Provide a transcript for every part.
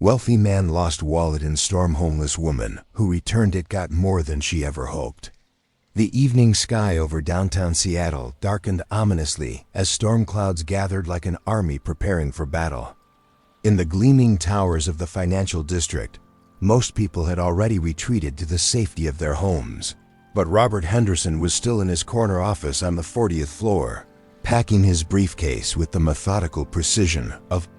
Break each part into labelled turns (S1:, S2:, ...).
S1: Wealthy man lost wallet in storm. Homeless woman who returned it got more than she ever hoped. The evening sky over downtown Seattle darkened ominously as storm clouds gathered like an army preparing for battle. In the gleaming towers of the financial district, most people had already retreated to the safety of their homes. But Robert Henderson was still in his corner office on the 40th floor, packing his briefcase with the methodical precision of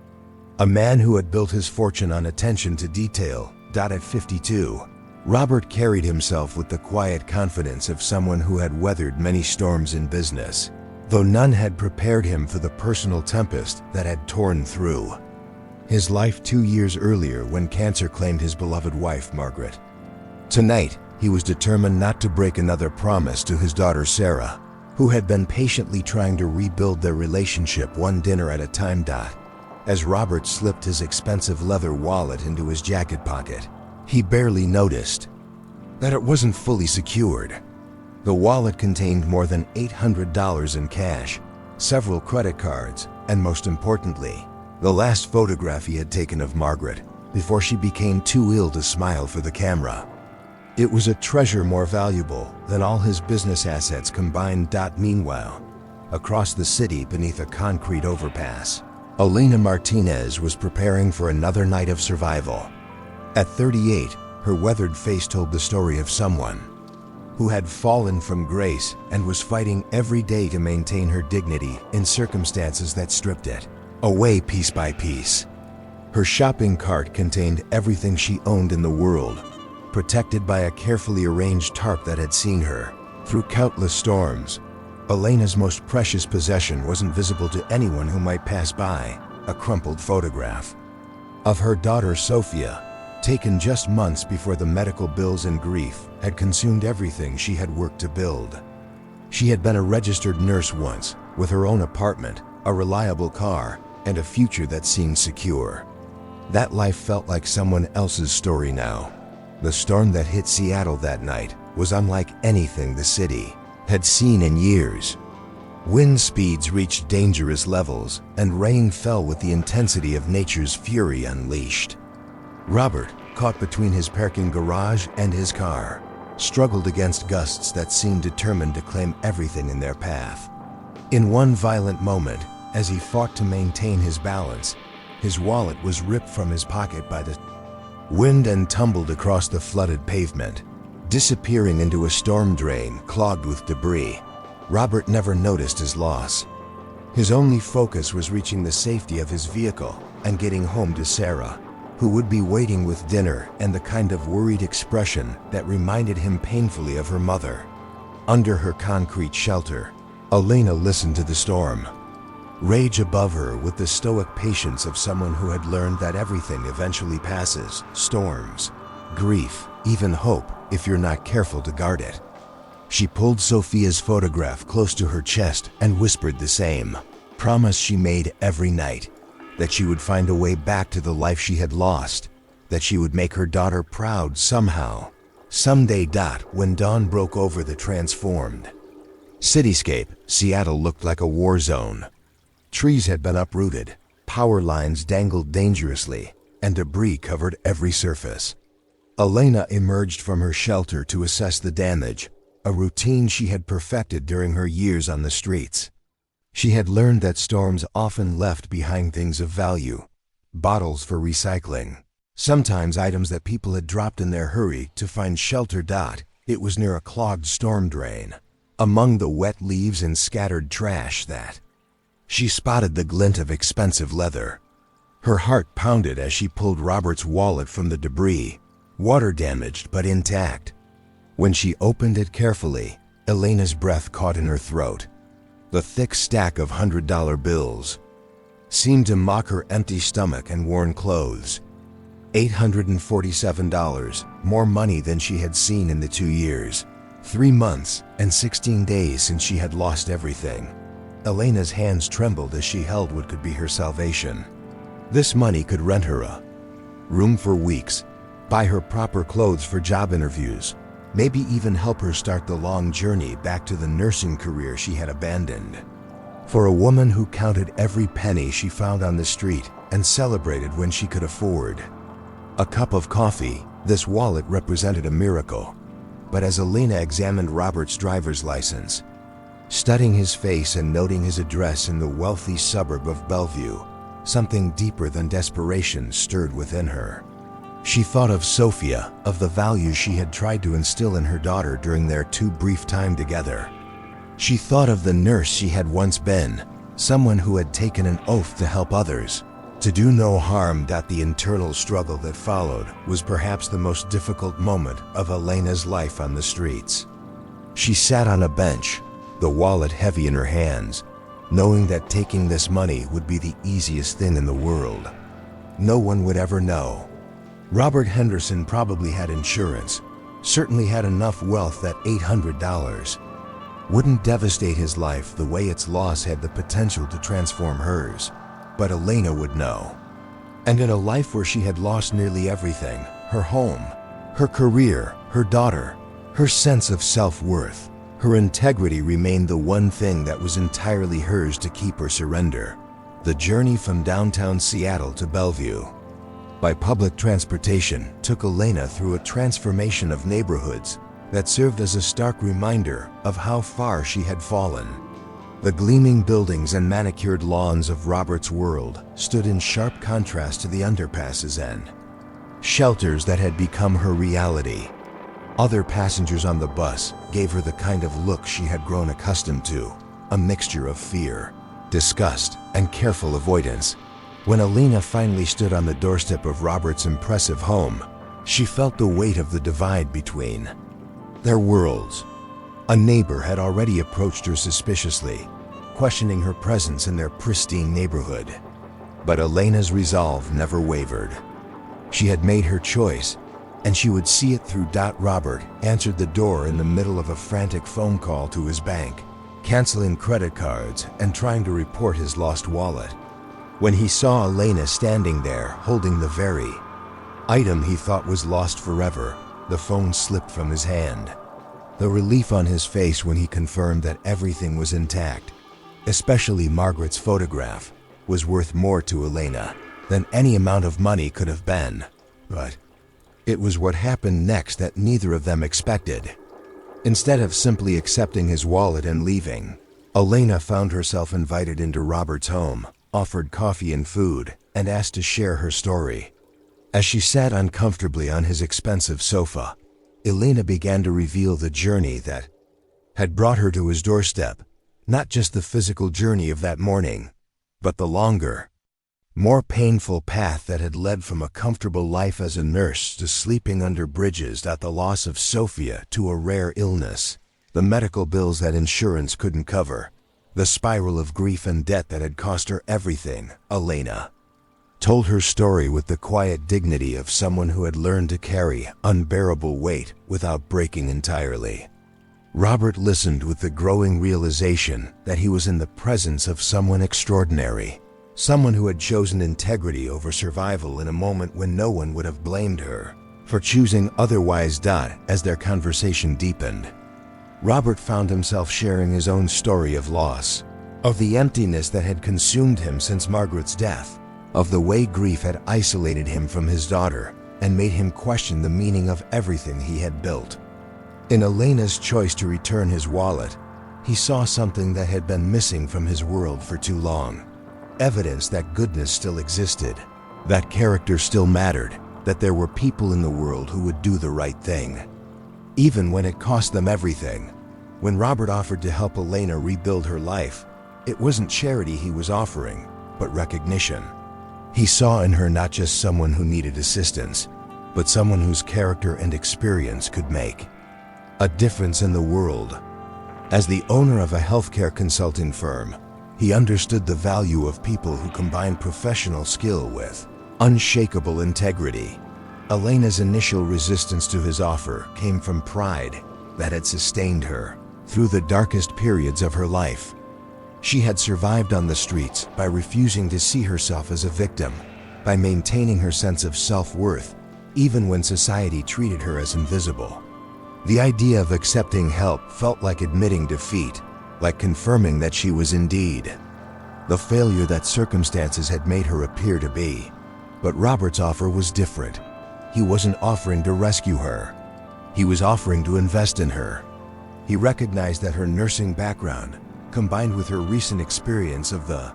S1: a man who had built his fortune on attention to detail. At 52, Robert carried himself with the quiet confidence of someone who had weathered many storms in business, though none had prepared him for the personal tempest that had torn through his life 2 years earlier when cancer claimed his beloved wife, Margaret. Tonight, he was determined not to break another promise to his daughter, Sarah, who had been patiently trying to rebuild their relationship one dinner at a time. As Robert slipped his expensive leather wallet into his jacket pocket, he barely noticed that it wasn't fully secured. The wallet contained more than $800 in cash, several credit cards, and most importantly, the last photograph he had taken of Margaret before she became too ill to smile for the camera. It was a treasure more valuable than all his business assets combined. Meanwhile, across the city beneath a concrete overpass, Elena Martinez was preparing for another night of survival. At 38, her weathered face told the story of someone who had fallen from grace and was fighting every day to maintain her dignity in circumstances that stripped it away piece by piece. Her shopping cart contained everything she owned in the world, protected by a carefully arranged tarp that had seen her through countless storms. Elena's most precious possession wasn't visible to anyone who might pass by: a crumpled photograph of her daughter Sophia, taken just months before the medical bills and grief had consumed everything she had worked to build. She had been a registered nurse once, with her own apartment, a reliable car, and a future that seemed secure. That life felt like someone else's story now. The storm that hit Seattle that night was unlike anything the city had seen in years. Wind speeds reached dangerous levels, and rain fell with the intensity of nature's fury unleashed. Robert, caught between his parking garage and his car, struggled against gusts that seemed determined to claim everything in their path. In one violent moment, as he fought to maintain his balance, his wallet was ripped from his pocket by the wind and tumbled across the flooded pavement, disappearing into a storm drain clogged with debris. Robert never noticed his loss. His only focus was reaching the safety of his vehicle and getting home to Sarah, who would be waiting with dinner and the kind of worried expression that reminded him painfully of her mother. Under her concrete shelter, Elena listened to the storm rage above her with the stoic patience of someone who had learned that everything eventually passes: storms, grief, even hope, if you're not careful to guard it. She pulled Sophia's photograph close to her chest and whispered the same promise she made every night: that she would find a way back to the life she had lost, that she would make her daughter proud somehow, someday. When dawn broke over the transformed cityscape, Seattle looked like a war zone. Trees had been uprooted, power lines dangled dangerously, and debris covered every surface. Elena emerged from her shelter to assess the damage, a routine she had perfected during her years on the streets. She had learned that storms often left behind things of value: bottles for recycling, sometimes items that people had dropped in their hurry to find shelter. It was near a clogged storm drain, among the wet leaves and scattered trash, that she spotted the glint of expensive leather. Her heart pounded as she pulled Robert's wallet from the debris, water damaged but intact. When she opened it carefully, Elena's breath caught in her throat. The thick stack of $100 bills seemed to mock her empty stomach and worn clothes. $847, more money than she had seen in the 2 years, 3 months and 16 days since she had lost everything. Elena's hands trembled as she held what could be her salvation. This money could rent her a room for weeks, buy her proper clothes for job interviews, maybe even help her start the long journey back to the nursing career she had abandoned. For a woman who counted every penny she found on the street and celebrated when she could afford A cup of coffee, this wallet represented a miracle. But as Elena examined Robert's driver's license, studying his face and noting his address in the wealthy suburb of Bellevue, something deeper than desperation stirred within her. She thought of Sophia, of the values she had tried to instill in her daughter during their too brief time together. She thought of the nurse she had once been, someone who had taken an oath to help others, to do no harm. The internal struggle that followed was perhaps the most difficult moment of Elena's life on the streets. She sat on a bench, the wallet heavy in her hands, knowing that taking this money would be the easiest thing in the world. No one would ever know. Robert Henderson probably had insurance, certainly had enough wealth that $800 wouldn't devastate his life the way its loss had the potential to transform hers. But Elena would know. And in a life where she had lost nearly everything, her home, her career, her daughter, her sense of self-worth, her integrity remained the one thing that was entirely hers to keep or surrender. The journey from downtown Seattle to Bellevue by public transportation took Elena through a transformation of neighborhoods that served as a stark reminder of how far she had fallen. The gleaming buildings and manicured lawns of Robert's world stood in sharp contrast to the underpasses and shelters that had become her reality. Other passengers on the bus gave her the kind of look she had grown accustomed to, a mixture of fear, disgust, and careful avoidance. When Elena finally stood on the doorstep of Robert's impressive home, she felt the weight of the divide between their worlds. A neighbor had already approached her suspiciously, questioning her presence in their pristine neighborhood. But Elena's resolve never wavered. She had made her choice, and she would see it through. Robert answered the door in the middle of a frantic phone call to his bank, canceling credit cards and trying to report his lost wallet. When he saw Elena standing there holding the very item he thought was lost forever, the phone slipped from his hand. The relief on his face when he confirmed that everything was intact, especially Margaret's photograph, was worth more to Elena than any amount of money could have been. But it was what happened next that neither of them expected. Instead of simply accepting his wallet and leaving, Elena found herself invited into Robert's home, offered coffee and food, and asked to share her story. As she sat uncomfortably on his expensive sofa, Elena began to reveal the journey that had brought her to his doorstep, not just the physical journey of that morning, but the longer, more painful path that had led from a comfortable life as a nurse to sleeping under bridges, the loss of Sophia to a rare illness, the medical bills that insurance couldn't cover, the spiral of grief and debt that had cost her everything. Elena told her story with the quiet dignity of someone who had learned to carry unbearable weight without breaking entirely. Robert listened with the growing realization that he was in the presence of someone extraordinary, someone who had chosen integrity over survival in a moment when no one would have blamed her for choosing otherwise. As their conversation deepened, Robert found himself sharing his own story of loss, of the emptiness that had consumed him since Margaret's death, of the way grief had isolated him from his daughter and made him question the meaning of everything he had built. In Elena's choice to return his wallet, he saw something that had been missing from his world for too long. Evidence that goodness still existed, that character still mattered, that there were people in the world who would do the right thing, even when it cost them everything. When Robert offered to help Elena rebuild her life, it wasn't charity he was offering, but recognition. He saw in her not just someone who needed assistance, but someone whose character and experience could make a difference in the world. As the owner of a healthcare consulting firm, he understood the value of people who combine professional skill with unshakable integrity. Elena's initial resistance to his offer came from pride that had sustained her through the darkest periods of her life. She had survived on the streets by refusing to see herself as a victim, by maintaining her sense of self-worth, even when society treated her as invisible. The idea of accepting help felt like admitting defeat, like confirming that she was indeed the failure that circumstances had made her appear to be. But Robert's offer was different. he wasn't offering to rescue her. He was offering to invest in her. He recognized that her nursing background, combined with her recent experience of the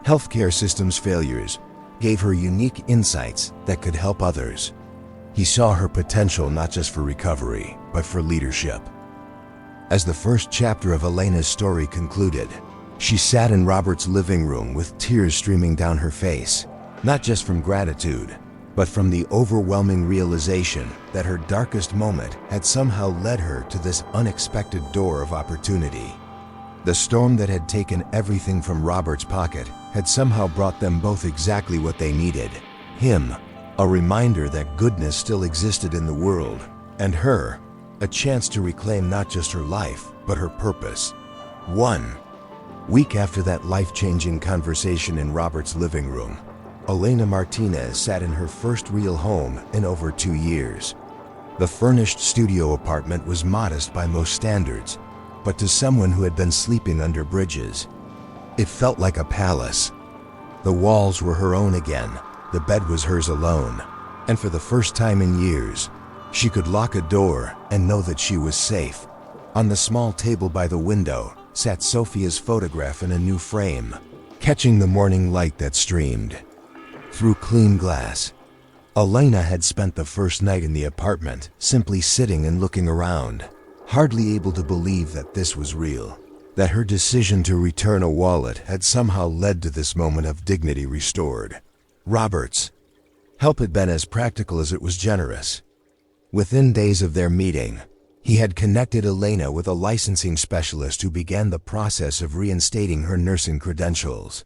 S1: healthcare system's failures, gave her unique insights that could help others. He saw her potential not just for recovery, but for leadership. As the first chapter of Elena's story concluded, she sat in Robert's living room with tears streaming down her face, not just from gratitude, but from the overwhelming realization that her darkest moment had somehow led her to this unexpected door of opportunity. The storm that had taken everything from Robert's pocket had somehow brought them both exactly what they needed. Him, a reminder that goodness still existed in the world, and her, a chance to reclaim not just her life, but her purpose. 1 week after that life-changing conversation in Robert's living room, Elena Martinez sat in her first real home in over 2 years. The furnished studio apartment was modest by most standards, but to someone who had been sleeping under bridges, it felt like a palace. The walls were her own again, the bed was hers alone, and for the first time in years, she could lock a door and know that she was safe. On the small table by the window sat Sophia's photograph in a new frame, catching the morning light that streamed through clean glass. Elena had spent the first night in the apartment simply sitting and looking around, hardly able to believe that this was real, that her decision to return a wallet had somehow led to this moment of dignity restored. Robert's help had been as practical as it was generous. Within days of their meeting, he had connected Elena with a licensing specialist who began the process of reinstating her nursing credentials.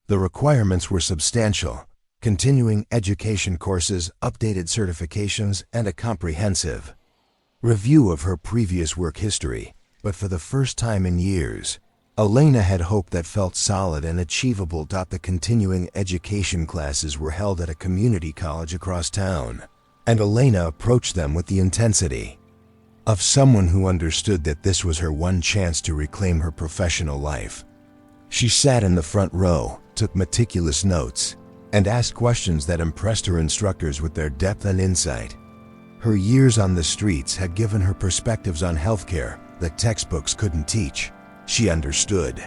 S1: The requirements were substantial: continuing education courses, updated certifications, and a comprehensive review of her previous work history. But for the first time in years, Elena had hope that felt solid and achievable. The continuing education classes were held at a community college across town, and Elena approached them with the intensity of someone who understood that this was her one chance to reclaim her professional life. She sat in the front row, took meticulous notes, and asked questions that impressed her instructors with their depth and insight. Her years on the streets had given her perspectives on healthcare that textbooks couldn't teach. She understood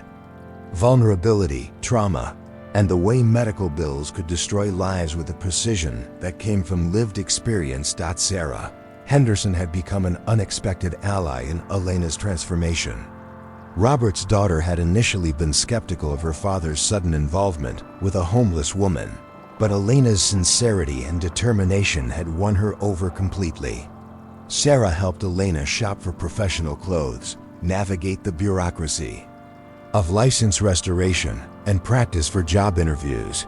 S1: vulnerability, trauma, and the way medical bills could destroy lives with a precision that came from lived experience. Sarah Henderson had become an unexpected ally in Elena's transformation. Robert's daughter had initially been skeptical of her father's sudden involvement with a homeless woman, but Elena's sincerity and determination had won her over completely. Sarah helped Elena shop for professional clothes, navigate the bureaucracy of license restoration, and practice for job interviews.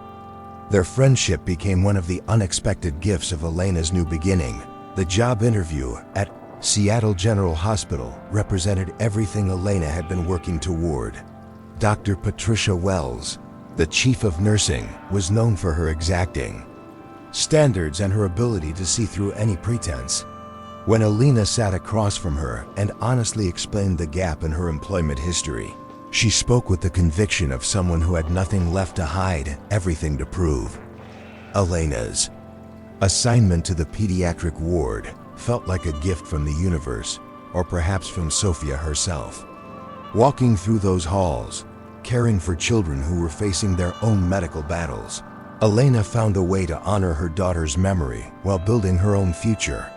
S1: Their friendship became one of the unexpected gifts of Elena's new beginning. The job interview at Seattle General Hospital represented everything Elena had been working toward. Dr. Patricia Wells, the chief of nursing, was known for her exacting standards and her ability to see through any pretense. When Elena sat across from her and honestly explained the gap in her employment history, she spoke with the conviction of someone who had nothing left to hide, everything to prove. Elena's assignment to the pediatric ward felt like a gift from the universe, or perhaps from Sophia herself. Walking through those halls, caring for children who were facing their own medical battles, Elena found a way to honor her daughter's memory while building her own future.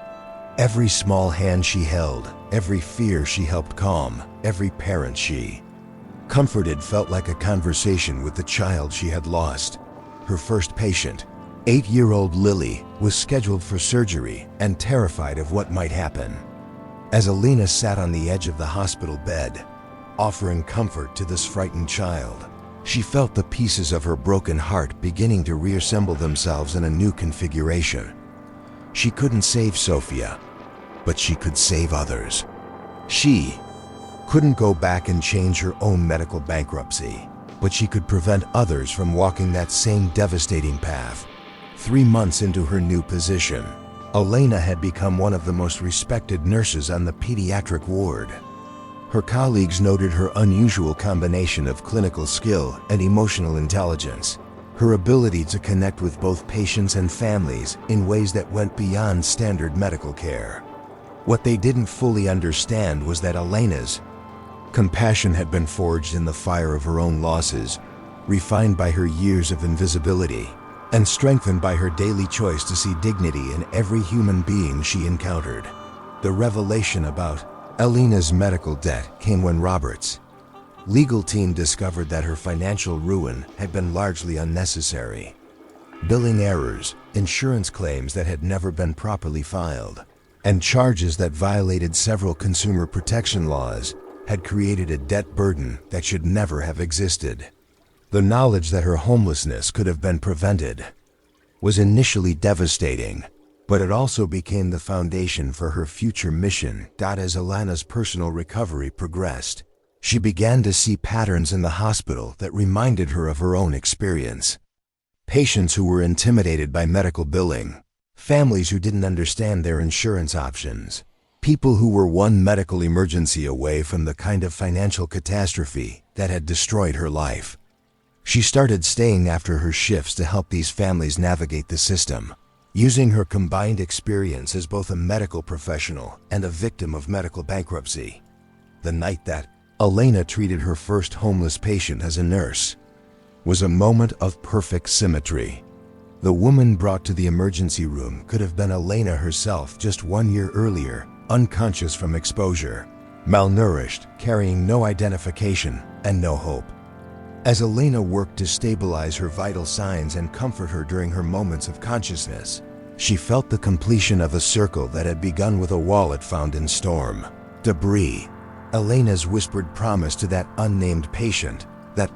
S1: Every small hand she held, every fear she helped calm, every parent she comforted felt like a conversation with the child she had lost. Her first patient, 8-year-old Lily, was scheduled for surgery and terrified of what might happen. As Elena sat on the edge of the hospital bed, offering comfort to this frightened child, she felt the pieces of her broken heart beginning to reassemble themselves in a new configuration. She couldn't save Sophia, but she could save others. She couldn't go back and change her own medical bankruptcy, but she could prevent others from walking that same devastating path. 3 months into her new position, Elena had become one of the most respected nurses on the pediatric ward. Her colleagues noted her unusual combination of clinical skill and emotional intelligence. her ability to connect with both patients and families in ways that went beyond standard medical care. What they didn't fully understand was that Elena's compassion had been forged in the fire of her own losses, refined by her years of invisibility, and strengthened by her daily choice to see dignity in every human being she encountered. The revelation about Elena's medical debt came when Robert's legal team discovered that her financial ruin had been largely unnecessary. Billing errors, insurance claims that had never been properly filed, and charges that violated several consumer protection laws had created a debt burden that should never have existed. The knowledge that her homelessness could have been prevented was initially devastating, but it also became the foundation for her future mission. As Elena's personal recovery progressed, she began to see patterns in the hospital that reminded her of her own experience. Patients who were intimidated by medical billing, families who didn't understand their insurance options, people who were one medical emergency away from the kind of financial catastrophe that had destroyed her life. She started staying after her shifts to help these families navigate the system, using her combined experience as both a medical professional and a victim of medical bankruptcy. The night that Elena treated her first homeless patient as a nurse was a moment of perfect symmetry. The woman brought to the emergency room could have been Elena herself just 1 year earlier, unconscious from exposure, malnourished, carrying no identification and no hope. As Elena worked to stabilize her vital signs and comfort her during her moments of consciousness, she felt the completion of a circle that had begun with a wallet found in storm debris. Elena's whispered promise to that unnamed patient that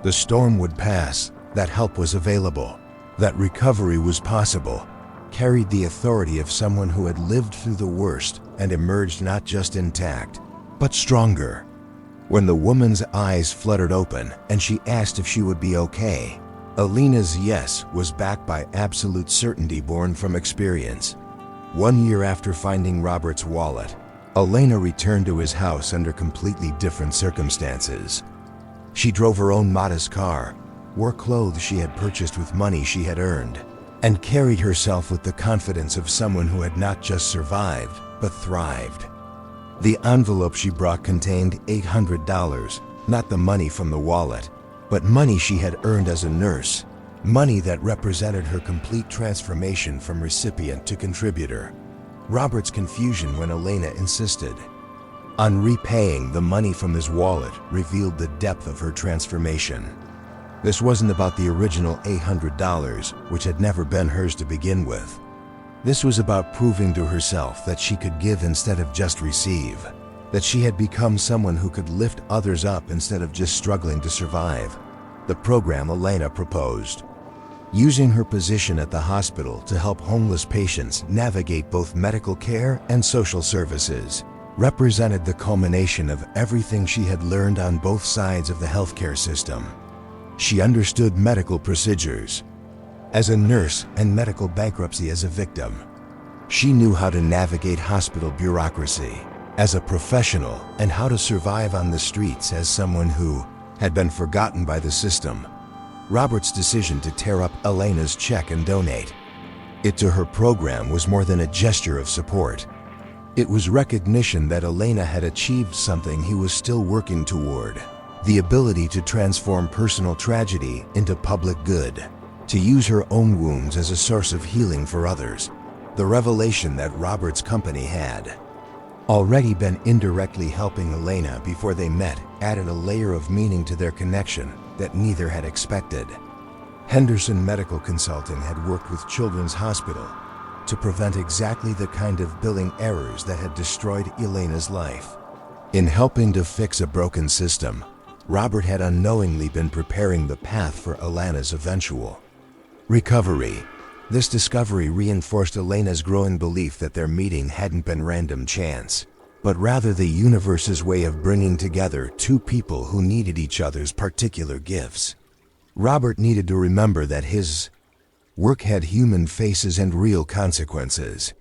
S1: the storm would pass, that help was available, that recovery was possible, carried the authority of someone who had lived through the worst and emerged not just intact, but stronger. When the woman's eyes fluttered open and she asked if she would be okay, Elena's yes was backed by absolute certainty born from experience. 1 year after finding Robert's wallet, Elena returned to his house under completely different circumstances. She drove her own modest car, wore clothes she had purchased with money she had earned, and carried herself with the confidence of someone who had not just survived, but thrived. The envelope she brought contained $800, not the money from the wallet, but money she had earned as a nurse, money that represented her complete transformation from recipient to contributor. Robert's confusion when Elena insisted on repaying the money from his wallet revealed the depth of her transformation. This wasn't about the original $800, which had never been hers to begin with. This was about proving to herself that she could give instead of just receive, that she had become someone who could lift others up instead of just struggling to survive. The program Elena proposed, using her position at the hospital to help homeless patients navigate both medical care and social services, represented the culmination of everything she had learned on both sides of the healthcare system. She understood medical procedures as a nurse and medical bankruptcy as a victim. She knew how to navigate hospital bureaucracy as a professional and how to survive on the streets as someone who had been forgotten by the system. Robert's decision to tear up Elena's check and donate it to her program was more than a gesture of support. It was recognition that Elena had achieved something he was still working toward, the ability to transform personal tragedy into public good, to use her own wounds as a source of healing for others. The revelation that Robert's company had already been indirectly helping Elena before they met added a layer of meaning to their connection that neither had expected. Henderson Medical Consulting had worked with Children's Hospital to prevent exactly the kind of billing errors that had destroyed Elena's life. In helping to fix a broken system, Robert had unknowingly been preparing the path for Elena's eventual recovery. This discovery reinforced Elena's growing belief that their meeting hadn't been random chance, but rather the universe's way of bringing together two people who needed each other's particular gifts. Robert needed to remember that his work had human faces and real consequences.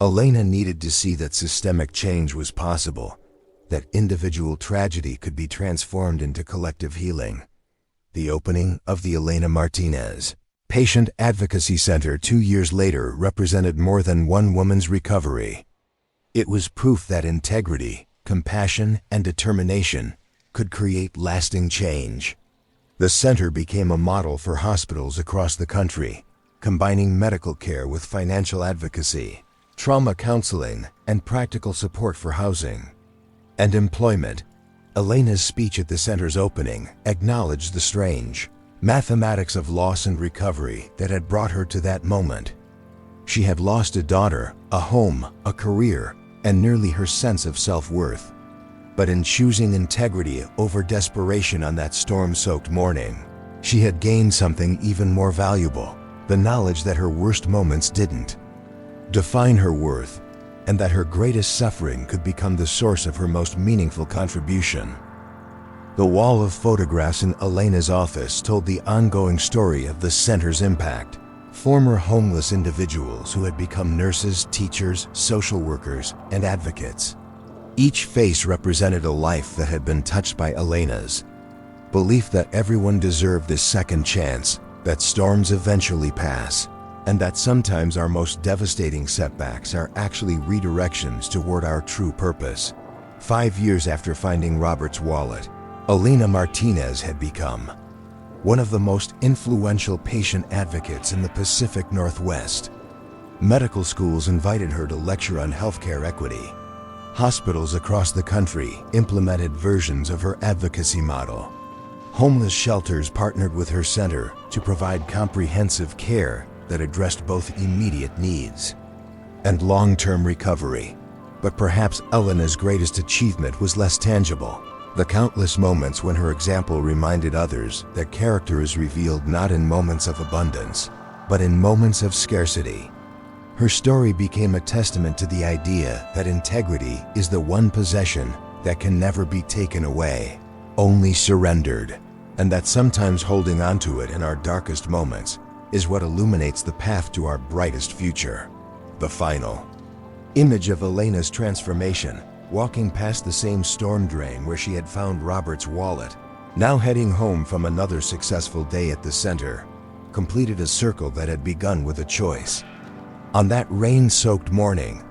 S1: Elena needed to see that systemic change was possible, that individual tragedy could be transformed into collective healing. the opening of the Elena Martinez Patient Advocacy Center 2 years later represented more than one woman's recovery. It was proof that integrity, compassion, and determination could create lasting change. The center became a model for hospitals across the country, combining medical care with financial advocacy, trauma counseling, and practical support for housing and employment. Elena's speech at the center's opening acknowledged the strange mathematics of loss and recovery that had brought her to that moment. She had lost a daughter, a home, a career, and nearly her sense of self-worth. But in choosing integrity over desperation on that storm-soaked morning, she had gained something even more valuable: the knowledge that her worst moments didn't define her worth, and that her greatest suffering could become the source of her most meaningful contribution. The wall of photographs in Elena's office told the ongoing story of the center's impact. Former homeless individuals who had become nurses, teachers, social workers, and advocates. Each face represented a life that had been touched by Elena's belief that everyone deserved this second chance, that storms eventually pass, and that sometimes our most devastating setbacks are actually redirections toward our true purpose. 5 years after finding Robert's wallet, Elena Martinez had become one of the most influential patient advocates in the Pacific Northwest. Medical schools invited her to lecture on healthcare equity. Hospitals across the country implemented versions of her advocacy model. Homeless shelters partnered with her center to provide comprehensive care that addressed both immediate needs and long-term recovery. But perhaps Elena's greatest achievement was less tangible: the countless moments when her example reminded others that character is revealed not in moments of abundance, but in moments of scarcity. Her story became a testament to the idea that integrity is the one possession that can never be taken away, only surrendered, and that sometimes holding onto it in our darkest moments is what illuminates the path to our brightest future. The final image of Elena's transformation, walking past the same storm drain where she had found Robert's wallet, now heading home from another successful day at the center, completed a circle that had begun with a choice. On that rain-soaked morning,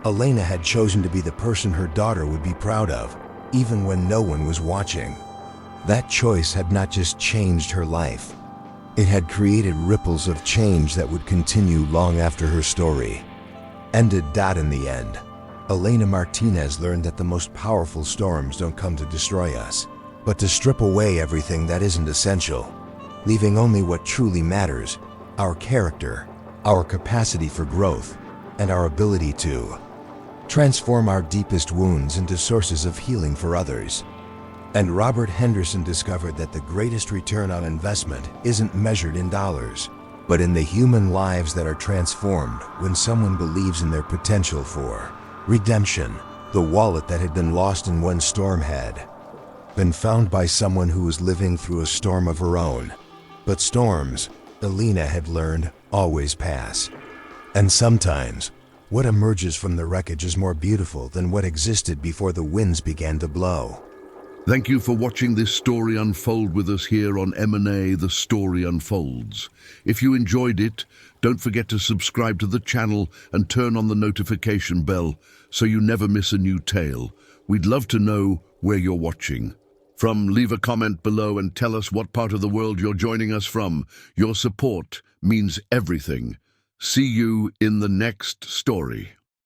S1: Elena had chosen to be the person her daughter would be proud of, even when no one was watching. That choice had not just changed her life, it had created ripples of change that would continue long after her story ended. In the end, Elena Martinez learned that the most powerful storms don't come to destroy us, but to strip away everything that isn't essential, leaving only what truly matters: our character, our capacity for growth, and our ability to transform our deepest wounds into sources of healing for others. And Robert Henderson discovered that the greatest return on investment isn't measured in dollars, but in the human lives that are transformed when someone believes in their potential for redemption. The wallet that had been lost in one storm had been found by someone who was living through a storm of her own. But storms, Elena had learned, always pass. And sometimes, what emerges from the wreckage is more beautiful than what existed before the winds began to blow.
S2: Thank you for watching this story unfold with us here on M&A The Story Unfolds. If you enjoyed it, don't forget to subscribe to the channel and turn on the notification bell so you never miss a new tale. We'd love to know where you're watching from. Leave a comment below and tell us what part of the world you're joining us from. Your support means everything. See you in the next story.